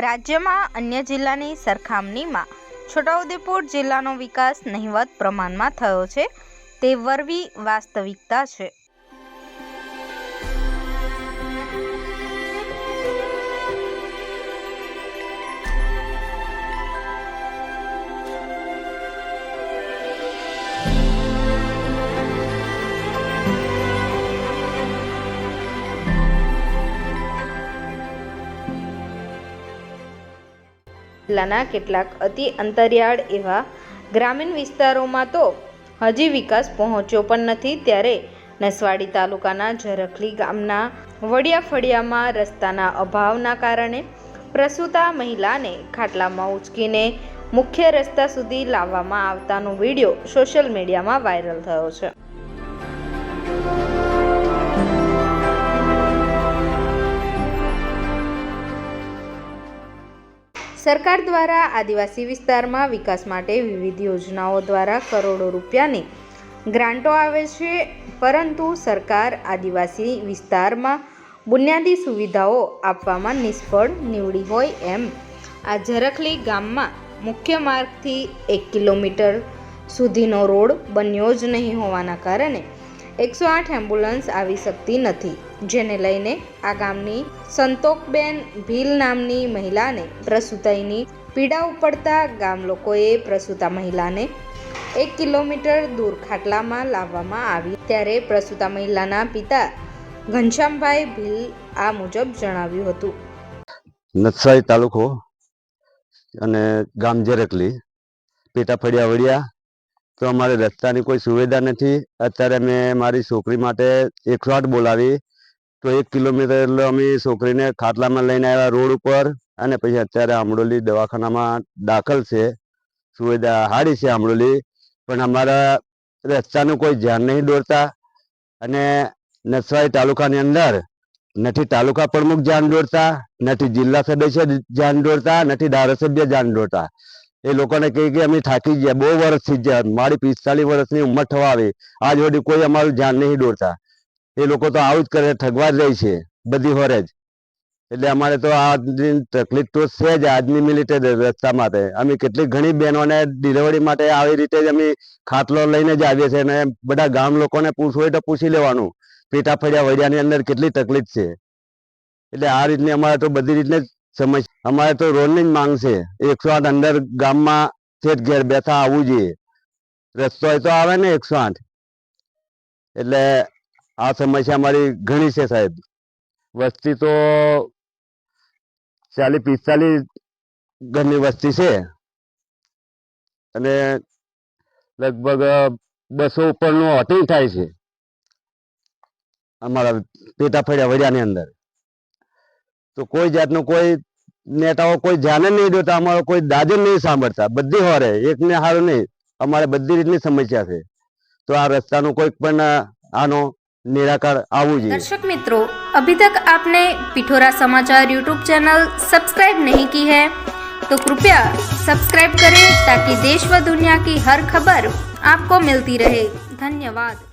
રાજ્યમાં અન્ય જિલ્લાની સરખામણીમાં છોટાઉદેપુર જિલ્લાનો વિકાસ નહિવત પ્રમાણમાં થયો છે તે વરવી વાસ્તવિકતા છે। જિલ્લાના કેટલાક અતિ અંતરિયાળ એવા ગ્રામીણ વિસ્તારોમાં તો હજી વિકાસ પહોંચ્યો પણ નથી, ત્યારે નસવાડી તાલુકાના ઝરખલી ગામના વડિયા ફળિયામાં રસ્તાના અભાવના કારણે પ્રસૂતા મહિલાને ખાટલામાં ઉંચકીને મુખ્ય રસ્તા સુધી લાવવામાં આવતાનો વિડીયો સોશિયલ મીડિયામાં વાયરલ થયો છે। સરકાર દ્વારા આદિવાસી વિસ્તારમાં વિકાસ માટે વિવિધ યોજનાઓ દ્વારા કરોડો રૂપિયાની ગ્રાન્ટો આવે છે, પરંતુ સરકાર આદિવાસી વિસ્તારમાં બુનિયાદી સુવિધાઓ આપવામાં નિષ્ફળ નીવડી હોય એમ આ ઝરખલી ગામમાં મુખ્ય માર્ગથી 1 કિલોમીટર સુધીનો રોડ બન્યો જ નહીં હોવાના કારણે 108 એમ્બ્યુલન્સ આવી શકતી નથી, જેને લઈને આ ગામની સંતોકબેન ભીલ નામની મહિલાને પ્રસૂતિની પીડા ઉપડતા ગામ લોકોએ પ્રસૂતા મહિલાને 1 કિલોમીટર દૂર ખાટલામાં લાવવામાં આવી। ત્યારે પ્રસૂતા મહિલાના પિતા ઘનશ્યામભાઈ ભીલ આ મુજબ જણાવ્યું હતું। નસવાડી તાલુકો અને ગામ ઝરખલી, પેટા ફળિયા વડિયા, તો અમારે રસ્તાની કોઈ સુવિધા નથી। અત્યારે મેં મારી છોકરી માટે 108 બોલાવી તો 1 કિલોમીટર એટલે અમે છોકરીને ખાટલામાં લઈને આવ્યા રોડ ઉપર, અને પછી અત્યારે આંબળોલી દવાખાનામાં દાખલ છે। સુવિધા સારી છે આંબળોલી, પણ અમારા રસ્તાનું કોઈ ધ્યાન નહીં દોરતા, અને નસવાડી તાલુકાની અંદર નથી તાલુકા પ્રમુખ ધ્યાન દોરતા, નથી જિલ્લા સદસ્ય ધ્યાન દોરતા, નથી ધારાસભ્ય ધ્યાન દોરતા। એ લોકોને કહે કે અમે થાકી ગયા, બહુ વર્ષથી ગયા, મારી 45 વર્ષની ઉંમર થવા આવી, આજ સુધી કોઈ અમારું ધ્યાન નહીં દોરતા। એ લોકો તો આવું જ કરે, ઠગવા જ રહી છે બધી હોરે જ। એટલે અમારે તો આ તકલીફ તો છે જ આજની મિનિટે રસ્તા માટે। અમે કેટલી ઘણી બહેનોને ડિલિવરી માટે આવી રીતે જ અમે ખાટલો લઈને જ આવીએ છીએ, અને બધા ગામ લોકોને પૂછવું હોય તો પૂછી લેવાનું પેટા ફળિયા વડિયાની અંદર કેટલી તકલીફ છે। એટલે આ રીતની અમારે તો બધી રીતની સમસ્યા, અમારે તો રોડની જ માંગ છે। 108 અંદર ગામમાં ઠેઠ ઘેર બેઠા આવવું જોઈએ, રસ્તો હોય તો આવે ને 108। એટલે આ સમસ્યા અમારી ઘણી છે સાહેબ। વસ્તી તો 40-45 ઘરની વસ્તી છે, અને લગભગ 200 ઉપરનું હોટિંગ થાય છે અમારા પેટા ફળિયા વડિયાની અંદર। તો કોઈ જાતનું કોઈ નેતાઓ કોઈ ધ્યાન જ નહીં દેતા, અમારો કોઈ દાદ જ નહીં સાંભળતા, બધી હોરે એકને સારું નહીં, અમારે બધી રીતની સમસ્યા છે। તો આ રસ્તાનું કોઈ પણ આનો निराकार आवू चाहिए। दर्शक मित्रों, अभी तक आपने पिठोरा समाचार यूट्यूब चैनल सब्सक्राइब नहीं की है तो कृपया सब्सक्राइब करें ताकि देश व दुनिया की हर खबर आपको मिलती रहे। धन्यवाद।